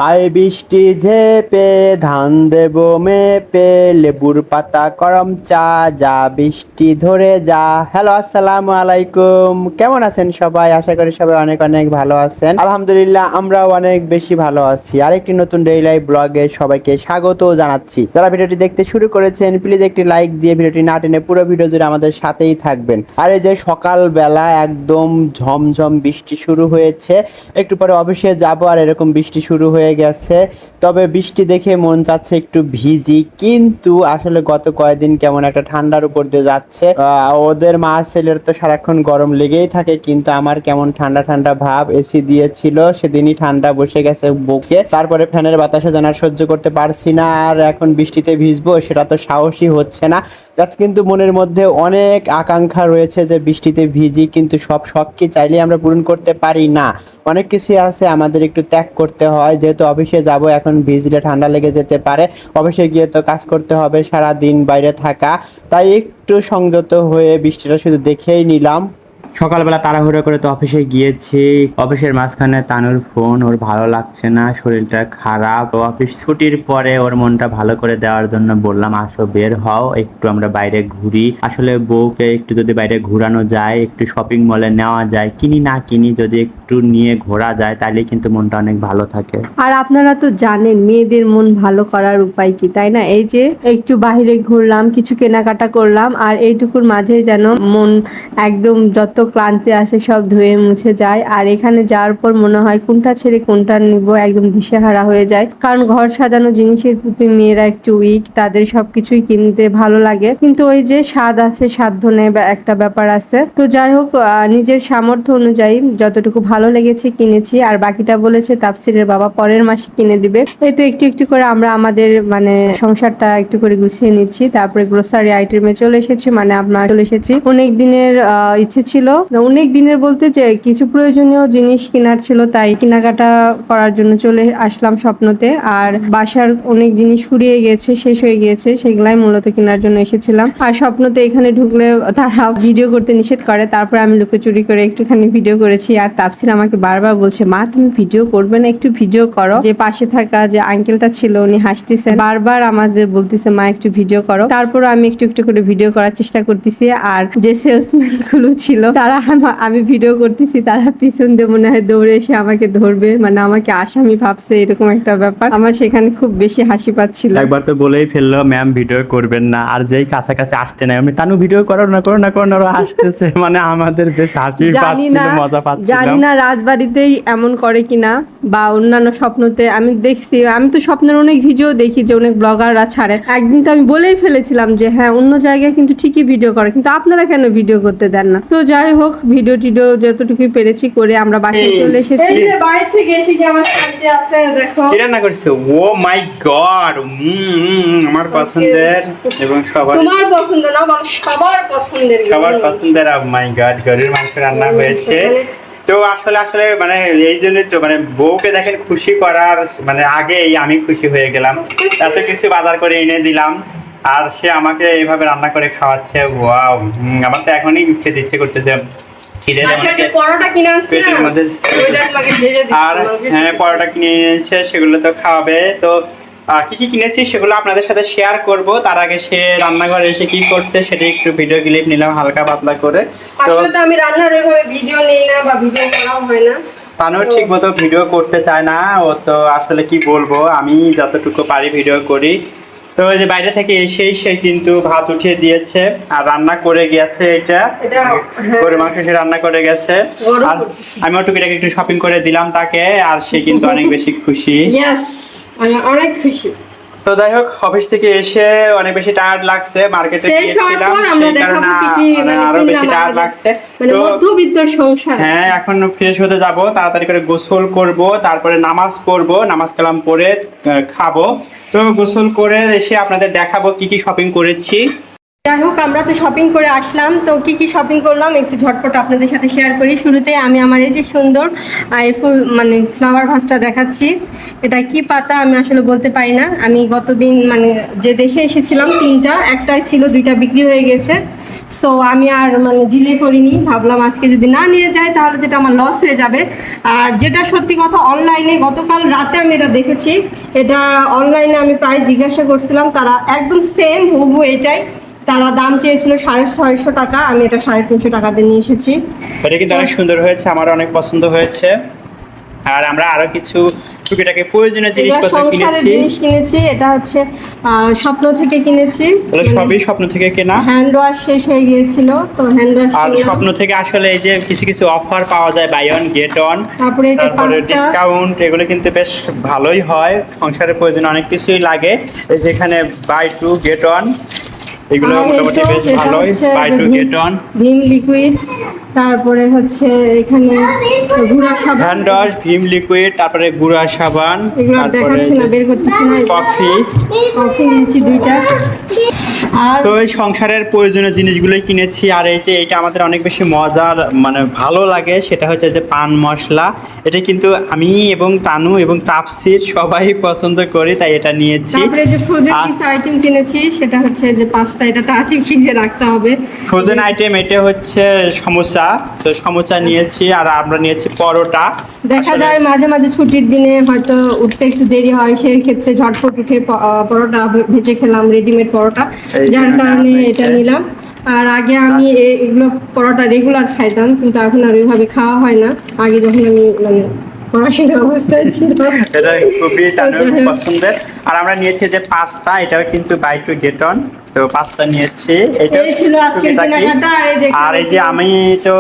I বৃষ্টি ঝেপে ধান দেব মেপে লেবুর পাতা গরম চা যা বৃষ্টি ধরে যা। হ্যালো, আসসালামু আলাইকুম। কেমন আছেন সবাই? আশা করি সবাই অনেক অনেক ভালো আছেন। আলহামদুলিল্লাহ, আমরাও অনেক বেশি ভালো আছি। আরেকটি নতুন ডেইলি লাইফ ব্লগে সবাইকে স্বাগত জানাচ্ছি। যারা ভিডিওটি দেখতে শুরু করেছেন, প্লিজ একটি লাইক দিয়ে ভিডিওটি না টেনে পুরো ভিডিও জুড়ে আমাদের সাথেই থাকবেন। আর এই যে সকালবেলা একদম ঝমঝম বৃষ্টি শুরু হয়েছে, একটু পরে অফিসে যাব আর এরকম বৃষ্টি শুরু হয়ে গেছে। তবে বৃষ্টি দেখে মন চাচ্ছে একটু ভিজি, কিন্তু আসলে গত কয়েকদিন কেমন একটা ঠান্ডার উপর দিয়ে যাচ্ছে। ওদের মা ছেলের তো সারাক্ষণ গরম লেগেই থাকে, কিন্তু আমার কেমন ঠান্ডা ঠান্ডা ভাব। এসি দিয়েছিল, সেদিনই ঠান্ডা বসে গেছে বুকে। তারপরে ফ্যানের বাতাসে যেন আর সহ্য করতে পারছি না, আর এখন বৃষ্টিতে ভিজবো সেটা তো সাহসই হচ্ছে না। কিন্তু মনের মধ্যে অনেক আকাঙ্ক্ষা রয়েছে যে বৃষ্টিতে ভিজি, কিন্তু সব শখ কি চাইলে আমরা পূরণ করতে পারি না। অনেক কিছু আছে আমাদের একটু ত্যাগ করতে হয়। যেহেতু অফিসে যাব, এখন ভিজলে ঠান্ডা লেগে যেতে পারে। অফিসে গিয়ে তো কাজ করতে হবে, সারা দিন বাইরে থাকা, তাই একটু সংযত হয়ে বৃষ্টিটা শুধু দেখেই নিলাম। সকালবেলা তাড়াহুড়ো করে তো অফিসে গিয়েছি। অফিসের মাঝখানে তানুর ফোন, ওর ভালো লাগছে না, শরীরটা খারাপ। অফিস ছুটির পরে ওর মনটা ভালো করে দেওয়ার জন্য বললাম, আসো বের হও, একটু আমরা বাইরে ঘুরি। আসলে বউকে একটু যদি বাইরে ঘোরানো যায়, একটু শপিং মলে নেওয়া যায়, কিনি না কিনি যদি একটু নিয়ে ঘোরা যায়, তাহলে কিন্তু মনটা অনেক ভালো থাকে। আর আপনারা তো জানেন মেয়েদের মন ভালো করার উপায় কি, তাই না? এই যে একটু বাইরে ঘুরলাম, কিছু কেনাকাটা করলাম, আর এইটুকুর মাঝে যেন মন একদম যত ক্লান্তি আছে সব ধুয়ে মুছে যায়। আর এখানে যাওয়ার পর মনে হয় কোনটা ছেড়ে কোনটা নিব, একদম দিশেহারা হয়ে যায়। কারণ ঘর সাজানো জিনিসের প্রতি মেয়েরা একটু উইক, তাদের সবকিছুই কিনতে ভালো লাগে, কিন্তু ওই যে স্বাদ আছে সাধ্য নেই বা একটা ব্যাপার আছে। তো যাই হোক, নিজের সামর্থ্য অনুযায়ী যতটুকু ভালো লেগেছে কিনেছি, আর বাকিটা বলেছে তাফসিরের বাবা পরের মাসে কিনে দিবে। এই তো একটু একটু করে আমরা আমাদের সংসারটা একটু করে গুছিয়ে নিচ্ছি। তারপরে গ্রোসারি আইটেমে চলে এসেছি, আমরা চলে এসেছি। অনেক দিনের ইচ্ছে ছিল, অনেক দিনের বলতে যে কিছু প্রয়োজনীয় জিনিস কেনার ছিল, তাই কেনাকাটা করার জন্য চলে আসলাম স্বপ্নতে। আর বাসার অনেক জিনিস ফুরিয়ে গেছে, শেষ হয়ে গিয়েছে, সেগুলাই মূলত কেনার জন্য এসেছিলাম। আর স্বপ্নতে এখানে ঢুকলে তারা ভিডিও করতে নিষেধ করে, তারপর আমি লুকোচুরি করে একটুখানি ভিডিও করেছি। আর তাফসির আমাকে বারবার বলছে, মা তুমি ভিডিও করবে না, একটু ভিডিও করো। যে পাশে থাকা যে আঙ্কেলটা ছিল উনি হাসতেছেন, বারবার আমাদের বলতেছে মা একটু ভিডিও করো। তারপর আমি একটু একটু করে ভিডিও করার চেষ্টা করতেছি। আর যে সেলসম্যান গুলো ছিল তারা আমি ভিডিও করতেছি, তারা পিছন দিয়ে মনে হয় দৌড়ে এসে আমাকে ধরবে, আমাকে আসামি ভাবছে, এরকম একটা ব্যাপার। আমার সেখানে খুব বেশি হাসি পাচ্ছিল। একবার তো বলেই ফেললো ম্যাম ভিডিও করবেন না, আর যেই কাছাকাছি আসতে নাই আমি তানু ভিডিও করো না করো না করো না, ওরা আসতেছে। আমাদের বেশ হাসি পাচ্ছিল, মজা পাচ্ছিলাম। জানি না রাজবাড়িতেই এমন করে কিনা বা অন্যান্য স্বপ্নতে আমি দেখছি। আমি তো স্বপ্নের অনেক ভিডিও দেখি যে অনেক ব্লগাররা ছাড়ে। একদিন তো আমি বলেই ফেলেছিলাম যে হ্যাঁ, অন্য জায়গায় কিন্তু ঠিকই ভিডিও করে, কিন্তু আপনারা কেন ভিডিও করতে দেন না? তো যাই হোক, ভিডিও টিডিও যতটুকু পেরেছি করে আমরা বাসায় চলে এসেছি। এই যে বাইরে থেকে এসে কি আমার সাথে আছে, দেখো কি রান্না করছে। ও মাই গড, আমার পছন্দের এবং সবার, তোমার পছন্দ না বল, সবার পছন্দের, সবার পছন্দের। ও মাই গড, গরুর মাংস রান্না হয়েছে। তো আসলে আসলে এই জন্যই তো বউকে দেখেন খুশি করার আগেই আমি খুশি হয়ে গেলাম। এত কিছু বাজার করে এনে দিলাম, আর সে আমাকে এইভাবে রান্না করে খাওয়াচ্ছে। ওয়াও, আমার তো এখনই খেতে ইচ্ছে করতেছে। আর হ্যাঁ, পরোটা কিনে এনেছে, সেগুলো তো খাওয়াবে। তো কি কি কিনেছি সেগুলো আপনাদের সাথে শেয়ার করব। তার আগে সে রান্নাঘরে এসে কি করছে সেটা একটু ভিডিও ক্লিপ নিলাম হালকা পাতলা করে। তো আমি রান্নার ওইভাবে ভিডিও নেই না বা ভিডিও করাও হয় না। তানু ঠিক মতো ভিডিও করতে চায় না। ও তো আসলে কি বলবো, আমি যতটুকু পারি ভিডিও করি। তো এই যে বাইরে থেকে এসেই সে কিন্তু ভাত উঠিয়ে দিয়েছে আর রান্না করে গেছে। এটা গরুর মাংস সে রান্না করে গেছে, আর আমি টুকিটাকি একটু শপিং করে দিলাম তাকে, আর সে কিন্তু অনেক বেশি খুশি। আমি অনেক খুশি। তো যাই হোক, অফিস থেকে এসে অনেক বেশি টায়ার্ড লাগছে, মার্কেটে গিয়েছিলাম সেই কারণে আরো বেশি টায়ার্ড লাগছে। তো মধ্যবিত্ত সংসার, হ্যাঁ, এখন ফ্রেশ হতে যাব, তাড়াতাড়ি করে গোসল করব, তারপরে নামাজ পড়ব, নামাজ কালাম পড়ে খাবো। তো গোসল করে এসে আপনাদের দেখাবো কি কি শপিং করেছি। যাই হোক, আমরা তো শপিং করে আসলাম। তো কি কি শপিং করলাম একটু ঝটপট আপনাদের সাথে শেয়ার করি। শুরুতে আমি আমার এই যে সুন্দর ফুল ফ্লাওয়ার ভাসটা দেখাচ্ছি। এটা কি পাতা আমি আসলে বলতে পারি না। আমি গতদিন যে দেখে এসেছিলাম তিনটা, একটাই ছিল, দুইটা বিক্রি হয়ে গেছে। সো আমি আর মানে ডিলে করিনি, ভাবলাম আজকে যদি না নিয়ে যাই তাহলে তো এটা আমার লস হয়ে যাবে। আর যেটা সত্যি কথা, অনলাইনে গতকাল রাতে আমি এটা দেখেছি, এটা অনলাইনে আমি প্রায় জিজ্ঞাসা করছিলাম, তারা একদম সেম হুবহু এটাই, তারা দাম চেয়েছিল 650 টাকা, আমি এটা 350 টাকা দিয়ে নিয়ে এসেছি। এটা কিন্তু অনেক সুন্দর হয়েছে, আমার অনেক পছন্দ হয়েছে। আর আমরা আরো কিছু টুকিটাকি প্রয়োজনীয় এগুলো জিনিসপত্র সংসারের কিনেছি। জিনিস কিনেছি, এটা হচ্ছে স্বপ্ন থেকে কিনেছি, তাহলে সবই স্বপ্ন থেকে কেনা। হ্যান্ড ওয়াশ শেষ হয়ে গিয়েছিল তো হ্যান্ড ওয়াশ আর স্বপ্ন থেকে আসলে এই যে কিছু কিছু অফার পাওয়া যায়, বাই ওয়ান গেট ওয়ান, তারপরে এই যে তারপরে পাস্তা, ডিসকাউন্ট, এগুলো কিন্তু বেশ ভালোই হয়। সংসারের প্রয়োজন অনেক কিছুই লাগে, এই যে এখানে বাই টু গেট ওয়ান, এগুলো আর এই মোটামুটি তো বেশ এটা ভালোই, হচ্ছে বাই যে to get one. Bhim liquid, তারপরে হচ্ছে এখানে গুঁড়া সাবান, হ্যান্ড ওয়াশ, ভীম লিকুইড, তারপরে গুঁড়া সাবান, এগুলো আর দেখাচ্ছি না, বের করতেছি না। কফি। কফি নিয়েছি 2টা। আর তো এই সংসারের প্রয়োজনীয় জিনিসগুলোই কিনেছি। আর এই যে এটা আমাদের অনেক বেশি মজার মানে ভালো লাগে, সেটা হচ্ছে যে পান মশলা। এটা কিন্তু আমি এবং তানু এবং তাপসির সবাই পছন্দ করি, তাই এটা নিয়েছি। তারপরে যে ফ্রোজেন আর কিছু আইটেম কিনেছি, সেটা হচ্ছে যে পাস্তা, এটা তাড়াতাড়ি ফ্রিজে রাখতে হবে। ফ্রোজেন আইটেম এটা হচ্ছে সমোসা, তো সমোসা নিয়েছি। আর আমরা নিয়েছি পরোটা। দেখা আসলে যায় মাঝে মাঝে ছুটির দিনে হয়তো উঠতে একটু দেরি হয়, সেই ক্ষেত্রে ঝটপট উঠে পরোটা ভেজে খেলাম, রেডিমেড পরোটা, এই যার জন্য কারণে নেওয়া এটা হয়েছে। নিলাম। আর আগে আমি এগুলো পরোটা রেগুলার খাইতাম, কিন্তু এখন আর ওইভাবে খাওয়া হয় না। আগে যখন আমি মানে পড়াশোনা অবস্থায় ছিল, এটা খুবই তানুর যাই হোক। পছন্দের। আর আমরা নিয়েছি যে পাস্তা, এটাও কিন্তু বাই টু গেট অন, তো পাস্তা নিয়েছি। এটা এই ছিল আজকের কেনাকাটা। আর এই যে আমি তো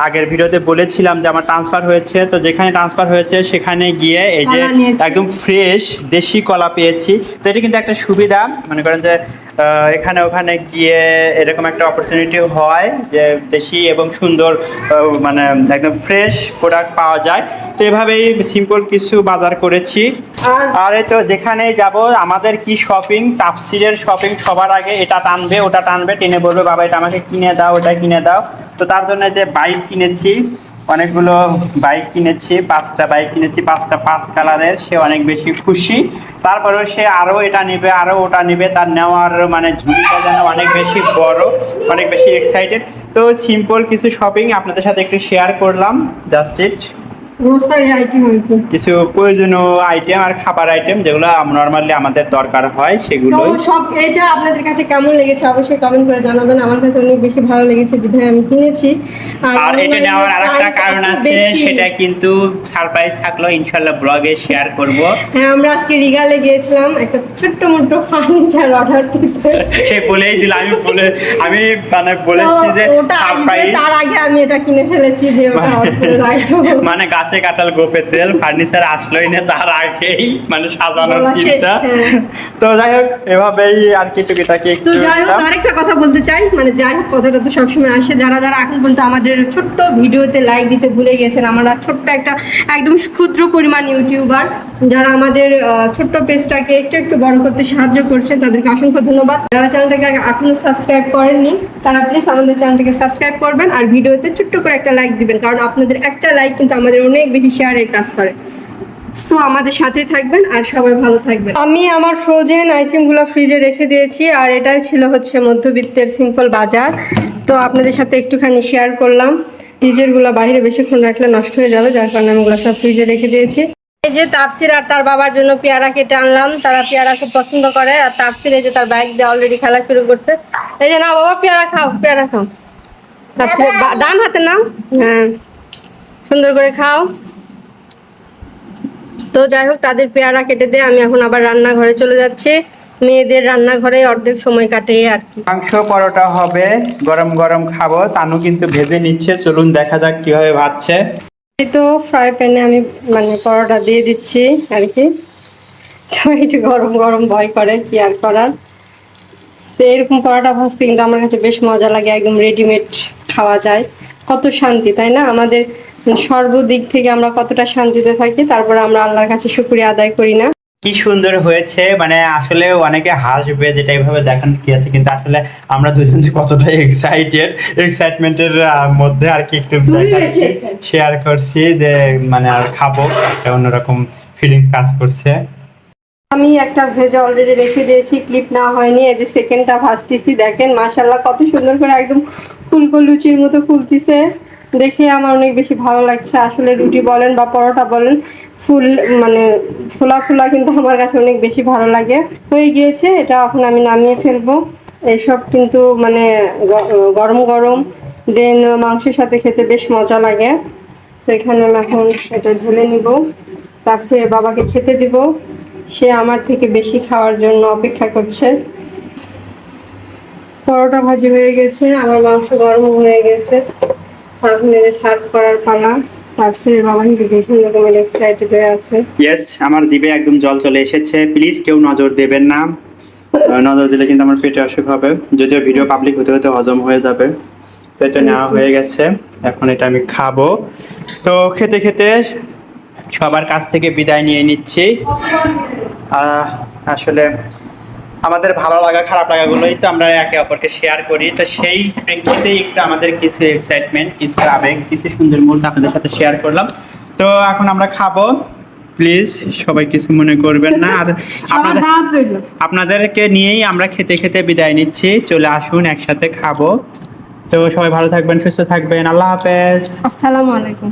আগের ভিডিওতে বলেছিলাম যে আমার ট্রান্সফার হয়েছে, তো যেখানে ট্রান্সফার হয়েছে সেখানে গিয়ে এই যে কলা নিয়েছি। একদম ফ্রেশ দেশি কলা পেয়েছি। তো এটা কিন্তু একটা সুবিধা, মনে করেন যে এখানে ওখানে গিয়ে এরকম একটা অপরচুনিটি হয় যে দেশি এবং সুন্দর মানে একদম ফ্রেশ প্রোডাক্ট পাওয়া যায়। তো এভাবেই সিম্পল কিছু বাজার করেছি। আর এই তো যেখানেই যাব আমাদের কি শপিং, তাফসিরের শপিং সবার আগে এটা টানবে ওটা টানবে, টেনে বলবে বাবা এটা আমাকে কিনে দাও, ওটা কিনে দাও। তো তার জন্য যে বাইক কিনেছি, অনেকগুলো বাইক কিনেছি, 5টা বাইক কিনেছি, 5টা 5 কালারের। সে অনেক বেশি খুশি। তারপরেও সে আরও এটা নেবে, আরও ওটা নেবে, তার নেওয়ার মানে ঝুঁকিটা যেন অনেক বেশি বড়, অনেক বেশি এক্সাইটেড। তো সিম্পল কিছু শপিং আপনাদের সাথে একটু শেয়ার করলাম, জাস্ট ইট। গ্রোসারি আইটেম আর কি। কিছু প্রয়োজনীয় আইটেম আর খাবার আইটেম যেগুলো নর্মালি আমাদের দরকার হয় তো সেগুলো। সব এটা আপনাদের কাছে কেমন লেগেছে অবশ্যই কমেন্ট করে জানাবেন। আমার কাছে অনেক বেশি ভালো লেগেছে, বিধায় আমি কিনেছি। আর এটা online নেওয়ার এর আরেকটা price কারণ এত আছে, বেশি। সেটা কিন্তু সারপ্রাইজ থাকলো, ইনশাল্লাহ ব্লগে শেয়ার করব। হ্যাঁ, আমরা আজকে রিগালে গিয়েছিলাম একটা ছোট্ট মোটো ফার্নিচার অর্ডার দিতে। সে বলেই দিল, আমি মানে বলেছি যে ওটা আসবে সারপ্রাইজ, তার আগে আমি এটা কিনে ফেলেছি যে ওটা অর্ডার করে রাখবো। মানে গাছে কাঁঠাল গোপে তেল, ফার্নিচার আসলোই না তার আগেই মানে সাজানোর বলা শেষ, চিন্তা। হ্যাঁ। তো যাই হোক, এভাবেই আর কি টুকিটাকি তো একটু যাই হোক, দিলাম। আরেকটা কথা বলতে চাই, মানে যাই হোক কথাটা তো সবসময় আসে, যারা যারা এখন পর্যন্ত আমাদের ছোট্ট ভিডিওতে লাইক দিতে ভুলে গেছেন, আমরা ছোট্ট একটা একদম ক্ষুদ্র পরিমাণ ইউটিউবার, যারা আমাদের ছোট্ট পেজটাকে একটু একটু বড় করতে সাহায্য করছেন, তাদেরকে অসংখ্য ধন্যবাদ। যারা চ্যানেলটাকে এখনো সাবস্ক্রাইব করেননি, তারা প্লিজ আমাদের চ্যানেলটাকে সাবস্ক্রাইব করবেন আর ভিডিওতে ছোট্ট করে একটা লাইক দিবেন, কারণ আপনাদের একটা লাইক কিন্তু আমাদের অনেক বেশি শেয়ারের কাজ করে। সো আমাদের সাথেই থাকবেন আর সবাই ভালো থাকবেন। আমি আমার ফ্রোজেন আইটেমগুলো ফ্রিজে রেখে দিয়েছি, আর এটাই ছিল হচ্ছে মধ্যবিত্তের সিম্পল বাজার। তো আপনাদের সাথে একটুখানি শেয়ার করলাম। ফ্রিজেরগুলো বাইরে বেশিক্ষণ রাখলে নষ্ট হয়ে যাবে, যার কারণে আমি ওগুলো সব ফ্রিজে রেখে দিয়েছি। এই যে তাপসির আর তার বাবার জন্য পেয়ারা কেটে আনলাম, তারা পেয়ারা খুব পছন্দ করে। আর তাপসির এই যে তার বাইক দিয়ে অলরেডি খেলা শুরু করছে। এই যে না বাবা, পেয়ারা খাও, পেয়ারা খাও। তাপসির ডান হাতে নাও, হ্যাঁ সুন্দর করে খাও। তো যাই হোক, তাদের পেয়ারা কেটে দিয়ে আমি এখন আবার রান্নাঘরে চলে যাচ্ছি। মেয়েদের রান্নাঘরে অর্ধেক সময় কাটে আর কি। মাংস পরোটা হবে, গরম গরম খাবো। তানু কিন্তু ভেজে নিচ্ছে, চলুন দেখা যাক কিভাবে ভাজছে। এই তো ফ্রাই প্যানে আমি মানে পরোটা দিয়ে দিচ্ছি আর কি। তো একটু গরম গরম ভয় করে, কি আর করার। তো এরকম পরোটা ভাজতে কিন্তু আমার কাছে বেশ মজা লাগে, একদম রেডিমেড খাওয়া যায়, কত শান্তি, তাই না? আমাদের সর্বদিক থেকে আমরা কতটা শান্তিতে থাকি, তারপরে আমরা আল্লাহর কাছে শুকরিয়া আদায় করি না? কি সুন্দর হয়েছে, মানে আসলে অনেকে হাসবে যেটা এইভাবে দেখান কি আছে, কিন্তু আসলে আমরা দুজন যে কতটা এক্সাইটমেন্টের মধ্যে আর কি একটু দেখাচ্ছি, শেয়ার করছি যে মানে আর খাবো, একটা অন্যরকম ফিলিংস কাজ করছে। আমি একটা ভেজে অলরেডি রেখে দিয়েছি, ক্লিপ না হয়নি। এই যে সেকেন্ডটা ভাজতেছি, দেখেন মাশাআল্লাহ কত সুন্দর করে একদম ফুলকো লুচির মতো ফুলতিছে। দেখে আমার অনেক বেশি ভালো লাগছে। আসলে রুটি বলেন বা পরোটা বলেন, ফুল মানে ফোলা ফোলা কিন্তু আমার কাছে অনেক বেশি ভালো লাগে। হয়ে গিয়েছে, এটা এখন আমি নামিয়ে ফেলবো। এসব কিন্তু মানে গরম গরম দেন মাংসের সাথে খেতে বেশ মজা লাগে। তো এখানে আমি এখন এটা ঢেলে নিব, তারপরে বাবাকে খেতে দিব। সে আমার থেকে বেশি খাওয়ার জন্য অপেক্ষা করছে। পরোটা ভাজি হয়ে গেছে, আমার মাংস গরম হয়ে গেছে। এখন এটা সার্ভ করার পালা। তারপরে বাবা কিন্তু ভীষণ রকমের এক্সাইটেড হয়ে আছে। ইয়েস, আমার জিভে একদম জল চলে এসেছে। প্লিজ কেউ নজর দেবেন না, নজর দিলে কিন্তু আমার পেটে অসুখ হবে। যদিও ভিডিও পাবলিক হতে হতে হজম হয়ে যাবে। তো এটা নেওয়া হয়ে গেছে, এখন এটা আমি খাবো। তো খেতে খেতে সবার কাছ থেকে বিদায় নিয়ে নিচ্ছি। আসলে আমাদের ভালো লাগা খারাপ লাগাগুলোই তো আমরা একে অপরকে শেয়ার করি। তো সেই প্রেক্ষিতেই একটু আমাদের কিছু এক্সাইটমেন্ট, কিছু আবেগ, কিছু সুন্দর মুহূর্ত আপনাদের সাথে শেয়ার করলাম। তো এখন আমরা খাবো, প্লিজ সবাই কিছু মনে করবেন না। আর আপনাদের আপনাদেরকে নিয়েই আমরা খেতে খেতে বিদায় নিচ্ছি। চলে আসুন, একসাথে খাবো। তো সবাই ভালো থাকবেন, সুস্থ থাকবেন। আল্লাহ হাফেজ। আসসালামু আলাইকুম।